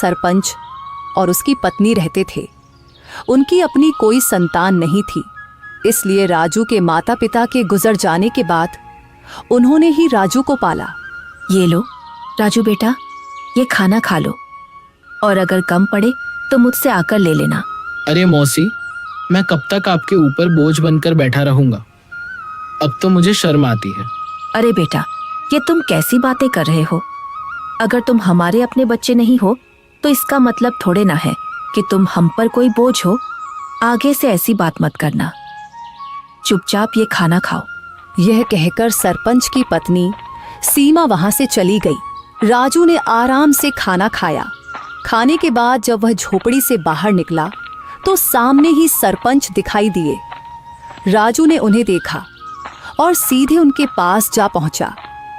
सरपंच और उसकी पत्नी रहते थे। उनकी अपनी कोई संतान नहीं थी, इसलिए राजू के माता पिता के गुजर जाने के बाद उन्होंने ही राजू को पाला। ये लो राजू बेटा, ये खाना खा लो और अगर कम पड़े तो मुझसे आकर ले लेना। अरे मौसी, मैं कब तक आपके ऊपर बोझ बनकर बैठा रहूंगा? अब तो मुझे शर्म आती है। अरे बेटा, ये तुम कैसी बातें कर रहे हो? अगर तुम हमारे अपने बच्चे नहीं हो तो इसका मतलब थोड़े ना है कि तुम हम पर कोई बोझ हो। आगे से ऐसी बात मत करना, चुपचाप ये खाना खाओ। यह कहकर सरपंच की पत्नी सीमा वहां से चली गई। राजू ने आराम से खाना खाया। खाने के बाद जब वह झोपड़ी से बाहर निकला तो सामने ही सरपंच दिखाई दिए। राजू ने उन्हें देखा और सीधे उनके पास जा पहुंचा।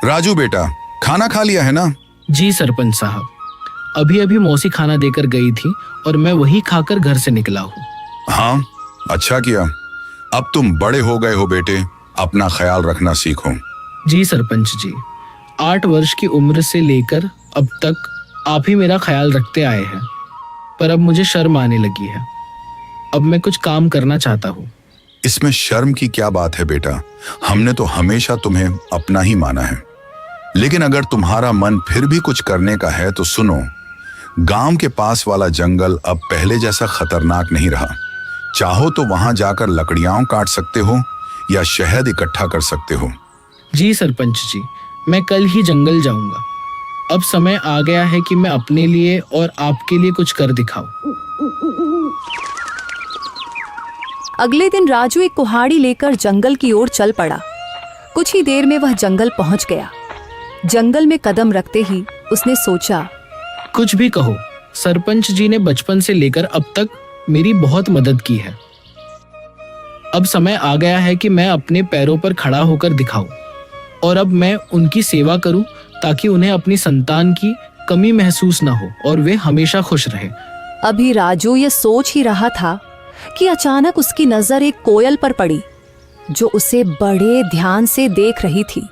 राजू बेटा, खाना खा लिया है ना? जी सरपंच साहब, अभी अभी मौसी खाना देकर गई थी और मैं वही खाकर घर से निकला हूँ। हाँ, अच्छा किया। अब तुम बड़े हो गए हो बेटे, अपना ख्याल रखना सीखो। जी सरपंच जी, 8 वर्ष की उम्र से लेकर अब तक आप ही मेरा ख्याल रखते आए हैं, पर अब मुझे शर्म आने लगी है। अब मैं कुछ काम करना चाहता हूँ। इसमें शर्म की क्या बात है बेटा? हमने तो हमेशा तुम्हें अपना ही माना है। लेकिन अगर तुम्हारा मन फिर भी कुछ करने का है तो सुनो, गांव के पास वाला जंगल अब पहले जैसा खतरनाक नहीं रहा। चाहो तो वहां जाकर लकड़ियां काट सकते हो या शहद इकट्ठा कर सकते हो। जी सरपंच जी, मैं कल ही जंगल जाऊंगा। अब समय आ गया है कि मैं अपने लिए और आपके लिए कुछ कर दिखाऊं। अगले दिन राजू एक कुल्हाड़ी लेकर जंगल की ओर चल पड़ा। कुछ ही देर में वह जंगल पहुंच गया। जंगल में कदम रखते ही उसने सोचा, कुछ भी कहो, सरपंच जी ने बचपन से लेकर अब तक मेरी बहुत मदद की है। अब समय आ गया है कि मैं अपने पैरों पर खड़ा होकर दिखाऊं और अब मैं उनकी सेवा करूं ताकि उन्हें अपनी संतान की कमी महसूस ना हो और वे हमेशा खुश रहे। अभी राजू ये सोच ही रहा था कि अचानक उसकी नजर एक कोयल पर पड़ी जो उसे बड़े ध्यान से देख रही थी।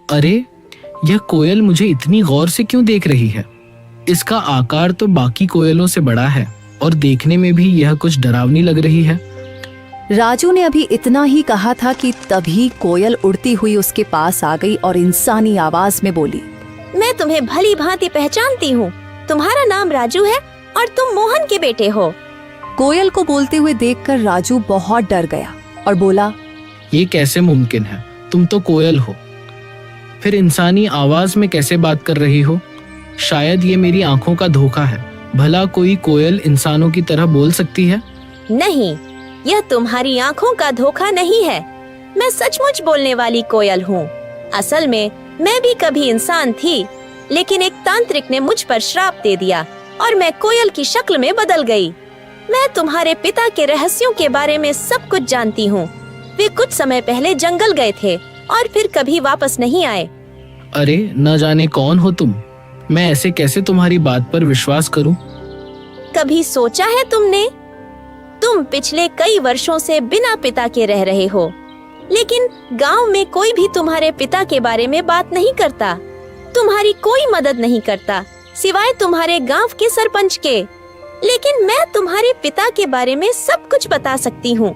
अरे, यह कोयल मुझे इतनी गौर से क्यों देख रही है? इसका आकार तो बाकी कोयलों से बड़ा है और देखने में भी यह कुछ डरावनी लग रही है। राजू ने अभी इतना ही कहा था कि तभी कोयल उड़ती हुई उसके पास आ गई और इंसानी आवाज में बोली, मैं तुम्हें भली भांति पहचानती हूँ। तुम्हारा नाम राजू है और तुम मोहन के बेटे हो। कोयल को बोलते हुए देखकर राजू बहुत डर गया और बोला, ये कैसे मुमकिन है? तुम तो कोयल हो, फिर इंसानी आवाज में कैसे बात कर रही हो? शायद ये मेरी आंखों का धोखा है। भला कोई कोयल इंसानों की तरह बोल सकती है? नहीं, यह तुम्हारी आंखों का धोखा नहीं है। मैं सचमुच बोलने वाली कोयल हूँ। असल में मैं भी कभी इंसान थी, लेकिन एक तांत्रिक ने मुझ पर श्राप दे दिया और मैं कोयल की शक्ल में बदल गई। मैं तुम्हारे पिता के रहस्यों के बारे में सब कुछ जानती हूँ। वे कुछ समय पहले जंगल गए थे और फिर कभी वापस नहीं आए। अरे, न जाने कौन हो तुम। मैं ऐसे कैसे तुम्हारी बात पर विश्वास करूं? कभी सोचा है तुमने? तुम पिछले कई वर्षों से बिना पिता के रह रहे हो, लेकिन गांव में कोई भी तुम्हारे पिता के बारे में बात नहीं करता। तुम्हारी कोई मदद नहीं करता सिवाय तुम्हारे गांव के सरपंच के। लेकिन मैं तुम्हारे पिता के बारे में सब कुछ बता सकती हूँ।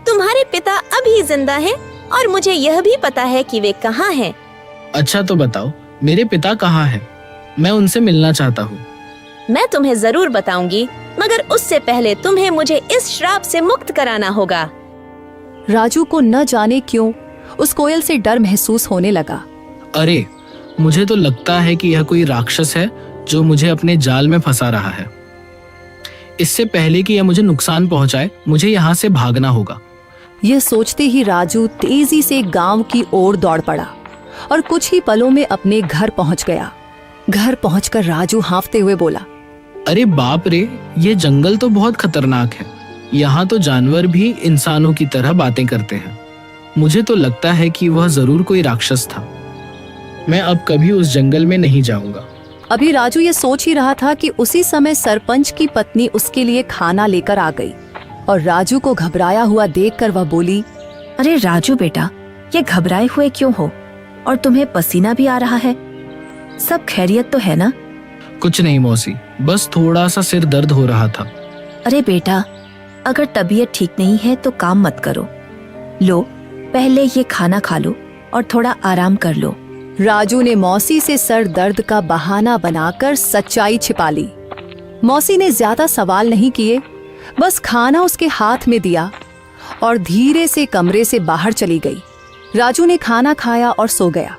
तुम्हारे पिता अभी जिंदा हैं और मुझे यह भी पता है कि वे कहाँ हैं। अच्छा तो बताओ, मेरे पिता कहाँ हैं? मैं उनसे मिलना चाहता हूँ। मैं तुम्हें जरूर बताऊंगी, मगर उससे पहले तुम्हें मुझे इस श्राप से मुक्त कराना होगा। राजू को न जाने क्यों उस कोयल से डर महसूस होने लगा। अरे, मुझे तो लगता है कि यह कोई राक्षस है जो मुझे अपने जाल में फंसा रहा है। इससे पहले कि यह मुझे नुकसान पहुंचाए, मुझे यहाँ से भागना होगा। यह सोचते ही राजू तेजी से गांव की ओर दौड़ पड़ा और कुछ ही पलों में अपने घर पहुंच गया। घर पहुंचकर राजू हांफते हुए बोला, अरे बाप रे, ये जंगल तो बहुत खतरनाक है। यहाँ तो जानवर भी इंसानों की तरह बातें करते हैं। मुझे तो लगता है कि वह जरूर कोई राक्षस था। मैं अब कभी उस जंगल में नहीं जाऊंगा। अभी राजू ये सोच ही रहा था कि उसी समय सरपंच की पत्नी उसके लिए खाना लेकर आ गई और राजू को घबराया हुआ देखकर वह बोली, अरे राजू बेटा, ये घबराए हुए क्यों हो और तुम्हें पसीना भी आ रहा है? सब खैरियत तो है ना? कुछ नहीं मौसी, बस थोड़ा सा सिर दर्द हो रहा था। अरे बेटा, अगर तबीयत ठीक नहीं है तो काम मत करो। लो, पहले ये खाना खा लो और थोड़ा आराम कर लो। राजू ने मौसी से सर दर्द का बहाना बनाकर सच्चाई छिपा ली। मौसी ने ज्यादा सवाल नहीं किए, बस खाना उसके हाथ में दिया और धीरे से कमरे से बाहर चली गई। राजू ने खाना खाया और सो गया।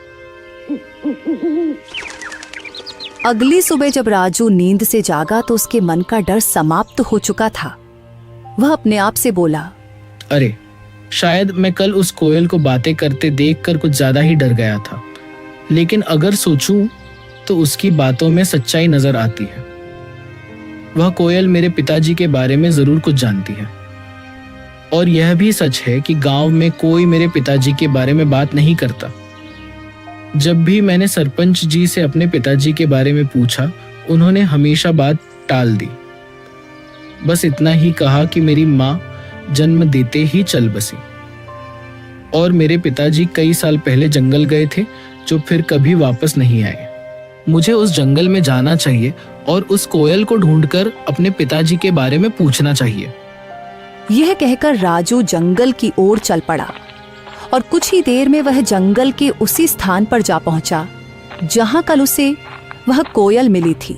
अगली सुबह जब राजू नींद से जागा तो उसके मन का डर समाप्त हो चुका था। वह अपने आप से बोला, अरे शायद मैं कल उस कोयल को बातें करते देखकर कुछ ज्यादा ही डर गया था, लेकिन अगर सोचूं तो उसकी बातों में सच्चाई नजर आती है। वह कोयल मेरे पिताजी के बारे में जरूर कुछ जानती है, और यह भी सच है कि गांव में कोई मेरे पिताजी के बारे में बात नहीं करता। जब भी मैंने सरपंच जी से अपने पिताजी के बारे में पूछा, उन्होंने हमेशा बात टाल दी। बस इतना ही कहा कि मेरी माँ जन्म देते ही चल बसी और मेरे पिताजी कई साल पहले जंगल गए थे, जो फिर कभी वापस नहीं आए। मुझे उस जंगल में जाना चाहिए और उस कोयल को ढूंढकर अपने पिताजी के बारे में पूछना चाहिए। यह कहकर राजू जंगल की ओर चल पड़ा और कुछ ही देर में वह जंगल के उसी स्थान पर जा पहुंचा जहां कल उसे वह कोयल मिली थी।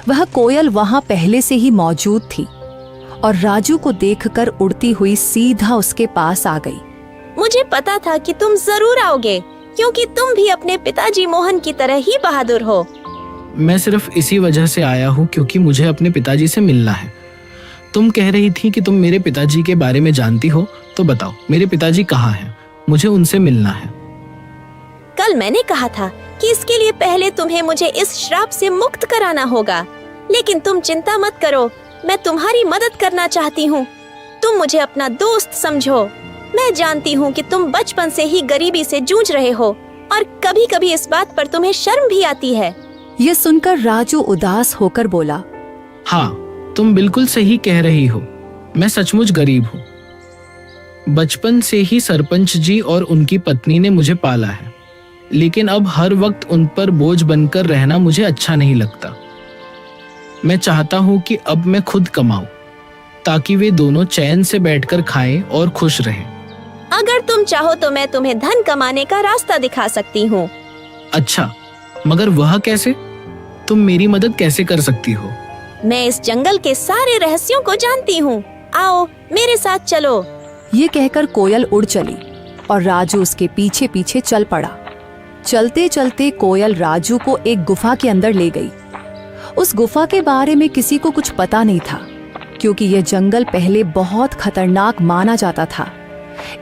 वह कोयल वहां पहले से ही मौजूद थी और राजू को देखकर उड़ती हुई सीधा उसके पास आ गई। मुझे पता था कि तुम जरूर आओगे, क्योंकि तुम भी अपने पिताजी मोहन की तरह ही बहादुर हो। मैं सिर्फ इसी वजह से आया हूँ क्योंकि मुझे अपने पिताजी से मिलना है। तुम कह रही थी कि तुम मेरे पिताजी के बारे में जानती हो, तो बताओ मेरे पिताजी कहाँ हैं? मुझे उनसे मिलना है। कल मैंने कहा था कि इसके लिए पहले तुम्हें मुझे इस श्राप से मुक्त कराना होगा, लेकिन तुम चिंता मत करो, मैं तुम्हारी मदद करना चाहती हूँ। तुम मुझे अपना दोस्त समझो। मैं जानती हूँ कि तुम बचपन से ही गरीबी से जूझ रहे हो और कभी कभी इस बात पर तुम्हें शर्म भी आती है। यह सुनकर राजू उदास होकर बोला, हाँ, तुम बिल्कुल सही कह रही हो। मैं सचमुच गरीब हूँ। बचपन से ही सरपंच जी और उनकी पत्नी ने मुझे पाला है, लेकिन अब हर वक्त उन पर बोझ बनकर रहना मुझे अच्छा नहीं लगता। मैं चाहता हूँ कि अब मैं खुद कमाऊं, ताकि वे दोनों चैन से बैठकर खाएं और खुश रहें। अगर तुम चाहो तो मैं तुम्हें धन कमाने का रास्ता दिखा सकती हूँ। अच्छा, मगर वह कैसे? तुम मेरी मदद कैसे कर सकती हो? मैं इस जंगल के सारे रहस्यों को जानती हूँ। आओ मेरे साथ चलो। ये कहकर कोयल उड़ चली और राजू उसके पीछे पीछे चल पड़ा। चलते चलते कोयल राजू को एक गुफा के अंदर ले गई। उस गुफा के बारे में किसी को कुछ पता नहीं था, क्योंकि यह जंगल पहले बहुत खतरनाक माना जाता था।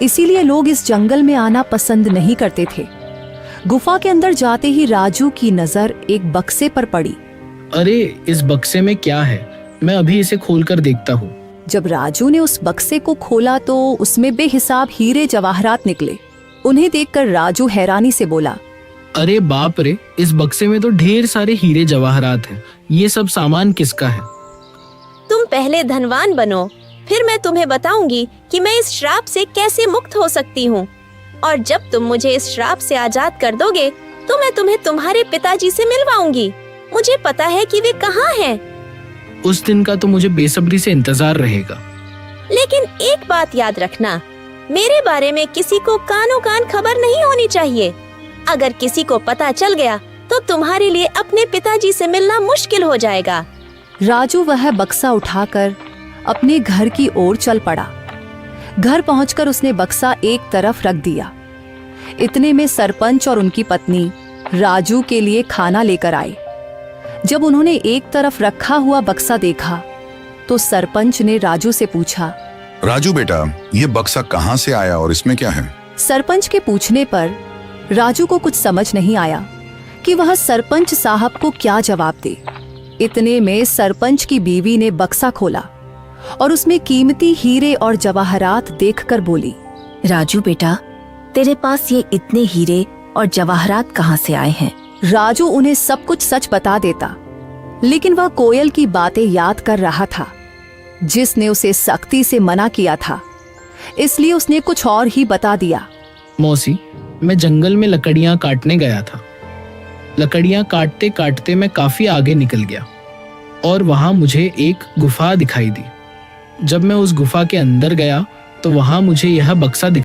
इसीलिए लोग इस जंगल में आना पसंद नहीं करते थे। गुफा के अंदर जाते ही राजू की नजर एक बक्से पर पड़ी। अरे, इस बक्से में क्या है? मैं अभी इसे खोलकर देखता हूँ। जब राजू ने उस बक्से को खोला तो उसमें बेहिसाब हीरे जवाहरात निकले। उन्हें देखकर राजू हैरानी से बोला, अरे बाप रे, इस बक्से में तो ढेर सारे हीरे जवाहरात हैं। ये सब सामान किसका है? तुम पहले धनवान बनो, फिर मैं तुम्हें बताऊंगी कि मैं इस श्राप से कैसे मुक्त हो सकती हूँ। और जब तुम मुझे इस श्राप से आजाद कर दोगे तो मैं तुम्हें तुम्हारे पिताजी से मिलवाऊंगी। मुझे पता है कि वे कहाँ हैं। उस दिन का तो मुझे बेसब्री से इंतजार रहेगा। लेकिन एक बात याद रखना, मेरे बारे में किसी को कानो कान खबर नहीं होनी चाहिए। अगर किसी को पता चल गया तो तुम्हारे लिए अपने पिताजी से मिलना मुश्किल हो जाएगा। राजू वह बक्सा उठाकर अपने घर की ओर चल पड़ा। घर पहुंचकर उसने बक्सा एक तरफ रख दिया। इतने में सरपंच और उनकी पत्नी राजू के लिए खाना लेकर आए। जब उन्होंने एक तरफ रखा हुआ बक्सा देखा तो सरपंच ने राजू से पूछा, राजू बेटा, ये बक्सा कहाँ से आया और इसमें क्या है? सरपंच के पूछने पर राजू को कुछ समझ नहीं आया कि वह सरपंच साहब को क्या जवाब दे। इतने में सरपंच की बीवी ने बक्सा खोला और उसमें कीमती हीरे और जवाहरात देखकर बोली, राजू बेटा, तेरे पास ये इतने हीरे और जवाहरात कहाँ से आए हैं? राजू उन्हें सब कुछ सच बता देता, लेकिन वह कोयल की बातें याद कर रहा था जिसने उसे सख्ती से मना किया था। इसलिए उसने कुछ और ही बता दिया। मौसी, मैं जंगल में लकड़ियां काटने गया था। लकड़ियां काटते काटते मैं काफी आगे निकल गया और वहां मुझे एक गुफा दिखाई दी। जब मैं उस गुफा के अंदर गया तो वहां मुझे यह बक्सा